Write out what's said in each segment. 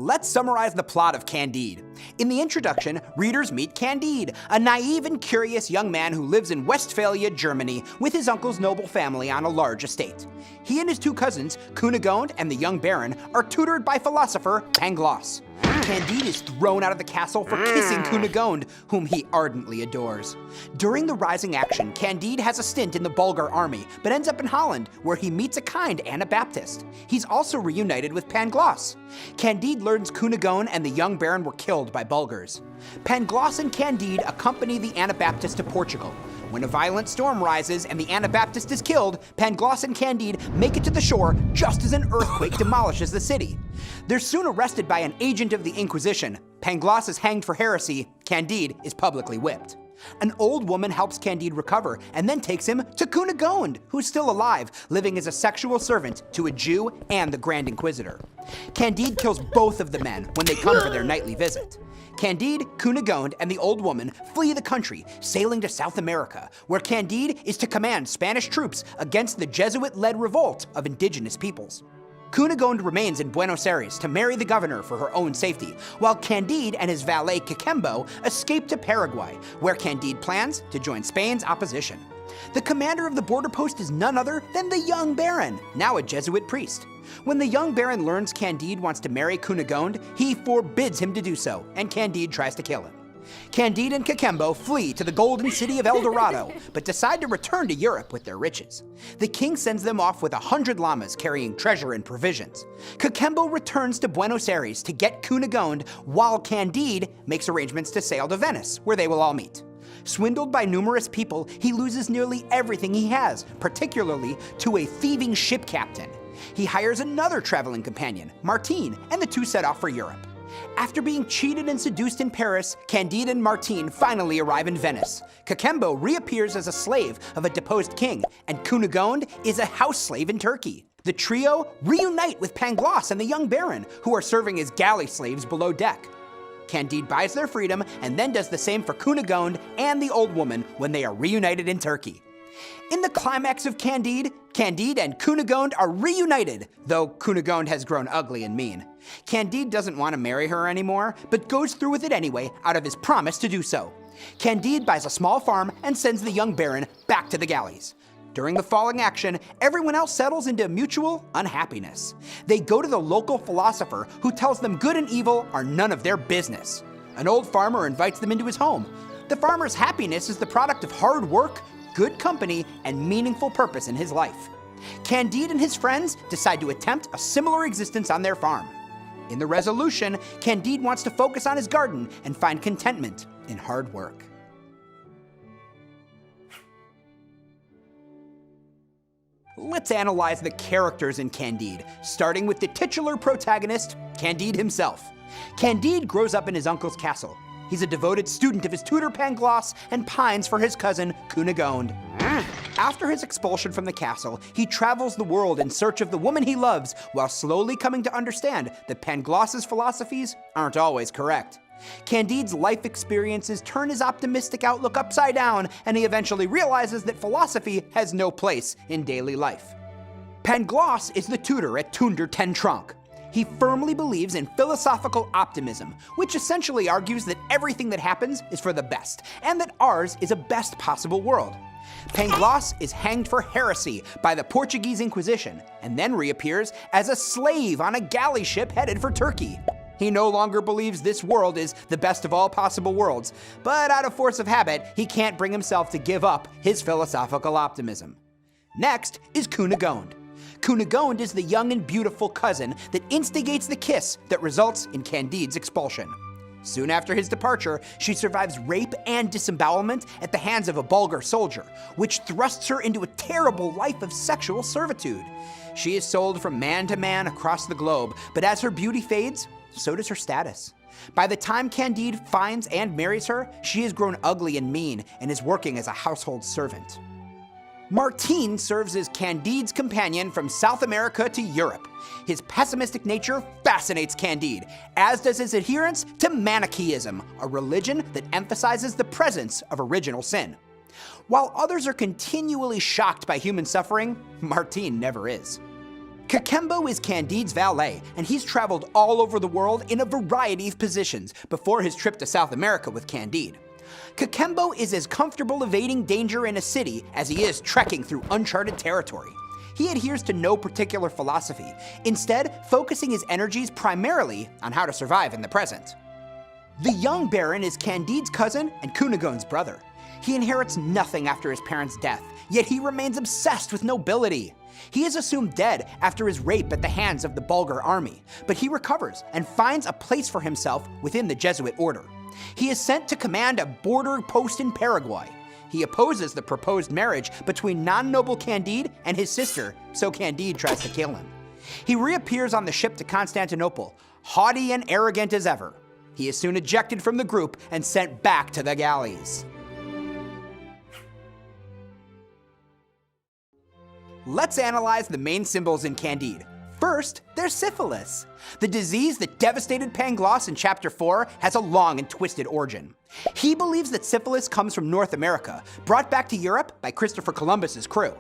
Let's summarize the plot of Candide. In the introduction, readers meet Candide, a naive and curious young man who lives in Westphalia, Germany, with his uncle's noble family on a large estate. He and his two cousins, Cunegonde and the young baron, are tutored by philosopher Pangloss. Candide is thrown out of the castle for kissing Cunegonde, whom he ardently adores. During the rising action, Candide has a stint in the Bulgar army, but ends up in Holland, where he meets a kind Anabaptist. He's also reunited with Pangloss. Candide learns Cunegonde and the young baron were killed by Bulgars. Pangloss and Candide accompany the Anabaptist to Portugal. When a violent storm rises and the Anabaptist is killed, Pangloss and Candide make it to the shore just as an earthquake demolishes the city. They're soon arrested by an agent of the Inquisition. Pangloss is hanged for heresy. Candide is publicly whipped. An old woman helps Candide recover and then takes him to Cunegonde, who's still alive, living as a sexual servant to a Jew and the Grand Inquisitor. Candide kills both of the men when they come for their nightly visit. Candide, Cunegonde, and the old woman flee the country, sailing to South America, where Candide is to command Spanish troops against the Jesuit-led revolt of indigenous peoples. Cunegonde remains in Buenos Aires to marry the governor for her own safety, while Candide and his valet Cacambo escape to Paraguay, where Candide plans to join Spain's opposition. The commander of the border post is none other than the young baron, now a Jesuit priest. When the young baron learns Candide wants to marry Cunegonde, he forbids him to do so, and Candide tries to kill him. Candide and Cacambo flee to the golden city of El Dorado, but decide to return to Europe with their riches. The king sends them off with 100 llamas carrying treasure and provisions. Cacambo returns to Buenos Aires to get Cunegonde, while Candide makes arrangements to sail to Venice, where they will all meet. Swindled by numerous people, he loses nearly everything he has, particularly to a thieving ship captain. He hires another traveling companion, Martine, and the two set off for Europe. After being cheated and seduced in Paris, Candide and Martine finally arrive in Venice. Cacambo reappears as a slave of a deposed king, and Cunegonde is a house slave in Turkey. The trio reunite with Pangloss and the young baron, who are serving as galley slaves below deck. Candide buys their freedom and then does the same for Cunegonde and the old woman when they are reunited in Turkey. In the climax of Candide, Candide and Cunegonde are reunited, though Cunegonde has grown ugly and mean. Candide doesn't want to marry her anymore, but goes through with it anyway out of his promise to do so. Candide buys a small farm and sends the young baron back to the galleys. During the falling action, everyone else settles into mutual unhappiness. They go to the local philosopher who tells them good and evil are none of their business. An old farmer invites them into his home. The farmer's happiness is the product of hard work, good company, and meaningful purpose in his life. Candide and his friends decide to attempt a similar existence on their farm. In the resolution, Candide wants to focus on his garden and find contentment in hard work. Let's analyze the characters in Candide, starting with the titular protagonist, Candide himself. Candide grows up in his uncle's castle. He's a devoted student of his tutor Pangloss and pines for his cousin Cunegonde. After his expulsion from the castle, he travels the world in search of the woman he loves, while slowly coming to understand that Pangloss's philosophies aren't always correct. Candide's life experiences turn his optimistic outlook upside down, and he eventually realizes that philosophy has no place in daily life. Pangloss is the tutor at Tunder ten Tronk. He firmly believes in philosophical optimism, which essentially argues that everything that happens is for the best, and that ours is a best possible world. Pangloss is hanged for heresy by the Portuguese Inquisition, and then reappears as a slave on a galley ship headed for Turkey. He no longer believes this world is the best of all possible worlds, but out of force of habit, he can't bring himself to give up his philosophical optimism. Next is Cunegonde. Cunegonde is the young and beautiful cousin that instigates the kiss that results in Candide's expulsion. Soon after his departure, she survives rape and disembowelment at the hands of a Bulgar soldier, which thrusts her into a terrible life of sexual servitude. She is sold from man to man across the globe, but as her beauty fades, so does her status. By the time Candide finds and marries her, she has grown ugly and mean and is working as a household servant. Martine serves as Candide's companion from South America to Europe. His pessimistic nature fascinates Candide, as does his adherence to Manichaeism, a religion that emphasizes the presence of original sin. While others are continually shocked by human suffering, Martine never is. Cacambo is Candide's valet, and he's traveled all over the world in a variety of positions before his trip to South America with Candide. Cacambo is as comfortable evading danger in a city as he is trekking through uncharted territory. He adheres to no particular philosophy, instead focusing his energies primarily on how to survive in the present. The young Baron is Candide's cousin and Cunegonde's brother. He inherits nothing after his parents' death, yet he remains obsessed with nobility. He is assumed dead after his rape at the hands of the Bulgar army, but he recovers and finds a place for himself within the Jesuit order. He is sent to command a border post in Paraguay. He opposes the proposed marriage between non-noble Candide and his sister, so Candide tries to kill him. He reappears on the ship to Constantinople, haughty and arrogant as ever. He is soon ejected from the group and sent back to the galleys. Let's analyze the main symbols in Candide. First, there's syphilis. The disease that devastated Pangloss in Chapter 4 has a long and twisted origin. He believes that syphilis comes from North America, brought back to Europe by Christopher Columbus's crew.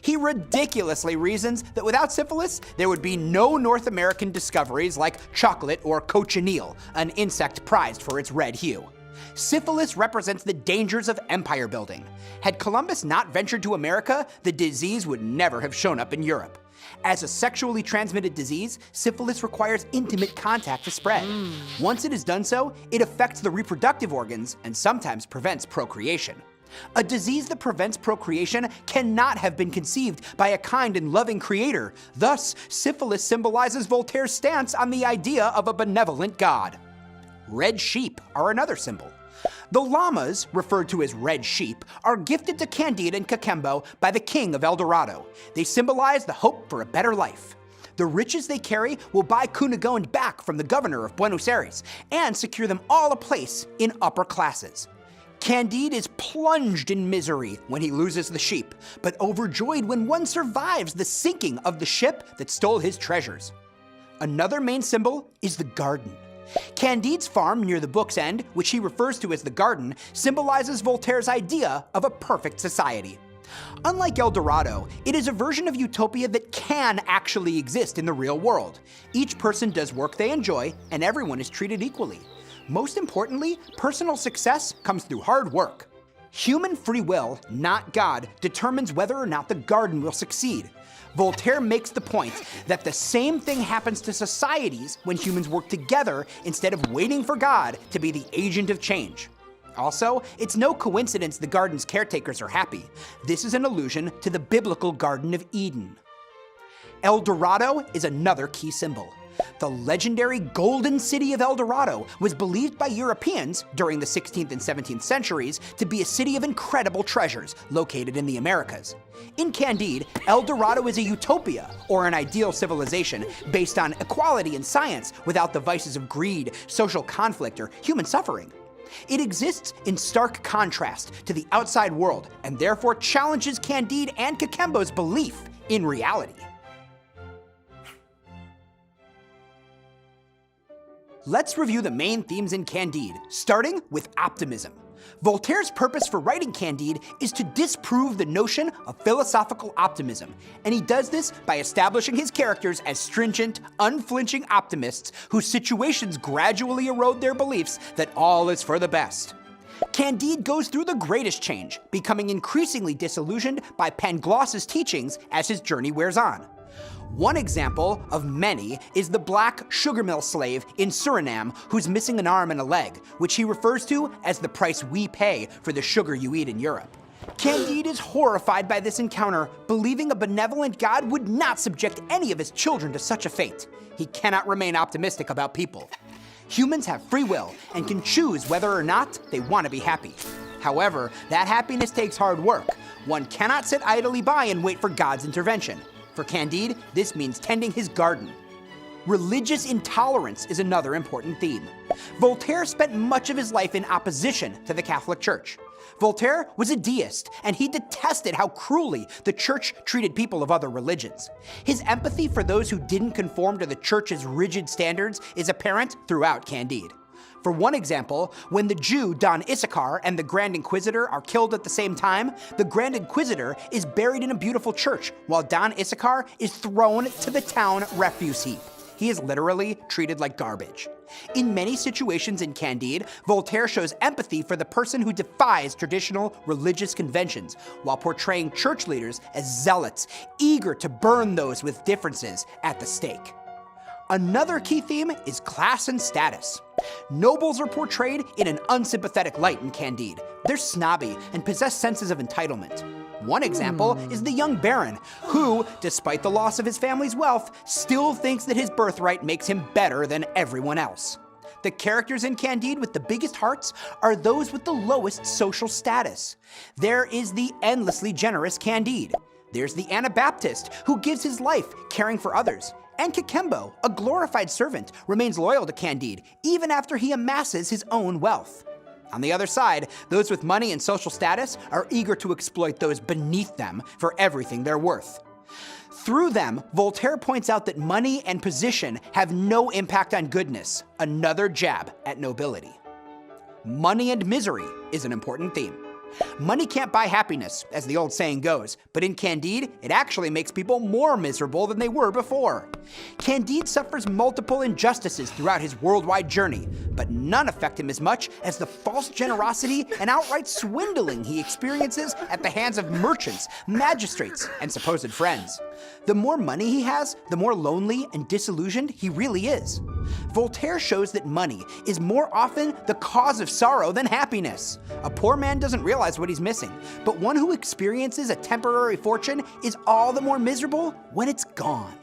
He ridiculously reasons that without syphilis, there would be no North American discoveries like chocolate or cochineal, an insect prized for its red hue. Syphilis represents the dangers of empire building. Had Columbus not ventured to America, the disease would never have shown up in Europe. As a sexually transmitted disease, syphilis requires intimate contact to spread. Once it has done so, it affects the reproductive organs and sometimes prevents procreation. A disease that prevents procreation cannot have been conceived by a kind and loving creator. Thus, syphilis symbolizes Voltaire's stance on the idea of a benevolent god. Red sheep are another symbol. The llamas, referred to as red sheep, are gifted to Candide and Cacambo by the king of El Dorado. They symbolize the hope for a better life. The riches they carry will buy Cunegonde back from the governor of Buenos Aires and secure them all a place in upper classes. Candide is plunged in misery when he loses the sheep, but overjoyed when one survives the sinking of the ship that stole his treasures. Another main symbol is the garden. Candide's farm near the book's end, which he refers to as the garden, symbolizes Voltaire's idea of a perfect society. Unlike El Dorado, it is a version of utopia that can actually exist in the real world. Each person does work they enjoy, and everyone is treated equally. Most importantly, personal success comes through hard work. Human free will, not God, determines whether or not the garden will succeed. Voltaire makes the point that the same thing happens to societies when humans work together instead of waiting for God to be the agent of change. Also, it's no coincidence the garden's caretakers are happy. This is an allusion to the biblical Garden of Eden. El Dorado is another key symbol. The legendary Golden City of El Dorado was believed by Europeans during the 16th and 17th centuries to be a city of incredible treasures located in the Americas. In Candide, El Dorado is a utopia, or an ideal civilization, based on equality and science without the vices of greed, social conflict, or human suffering. It exists in stark contrast to the outside world, and therefore challenges Candide and Cacambo's belief in reality. Let's review the main themes in Candide, starting with optimism. Voltaire's purpose for writing Candide is to disprove the notion of philosophical optimism, and he does this by establishing his characters as stringent, unflinching optimists whose situations gradually erode their beliefs that all is for the best. Candide goes through the greatest change, becoming increasingly disillusioned by Pangloss's teachings as his journey wears on. One example of many is the black sugar mill slave in Suriname who's missing an arm and a leg, which he refers to as the price we pay for the sugar you eat in Europe. Candide is horrified by this encounter, believing a benevolent God would not subject any of his children to such a fate. He cannot remain optimistic about people. Humans have free will and can choose whether or not they want to be happy. However, that happiness takes hard work. One cannot sit idly by and wait for God's intervention. For Candide, this means tending his garden. Religious intolerance is another important theme. Voltaire spent much of his life in opposition to the Catholic Church. Voltaire was a deist, and he detested how cruelly the church treated people of other religions. His empathy for those who didn't conform to the church's rigid standards is apparent throughout Candide. For one example, when the Jew Don Issachar and the Grand Inquisitor are killed at the same time, the Grand Inquisitor is buried in a beautiful church, while Don Issachar is thrown to the town refuse heap. He is literally treated like garbage. In many situations in Candide, Voltaire shows empathy for the person who defies traditional religious conventions, while portraying church leaders as zealots, eager to burn those with differences at the stake. Another key theme is class and status. Nobles are portrayed in an unsympathetic light in Candide. They're snobby and possess senses of entitlement. One example is the young baron, who, despite the loss of his family's wealth, still thinks that his birthright makes him better than everyone else. The characters in Candide with the biggest hearts are those with the lowest social status. There is the endlessly generous Candide. There's the Anabaptist, who gives his life caring for others. And Cacambo, a glorified servant, remains loyal to Candide even after he amasses his own wealth. On the other side, those with money and social status are eager to exploit those beneath them for everything they're worth. Through them, Voltaire points out that money and position have no impact on goodness, another jab at nobility. Money and misery is an important theme. Money can't buy happiness, as the old saying goes, but in Candide, it actually makes people more miserable than they were before. Candide suffers multiple injustices throughout his worldwide journey, but none affect him as much as the false generosity and outright swindling he experiences at the hands of merchants, magistrates, and supposed friends. The more money he has, the more lonely and disillusioned he really is. Voltaire shows that money is more often the cause of sorrow than happiness. A poor man doesn't realize what he's missing, but one who experiences a temporary fortune is all the more miserable when it's gone.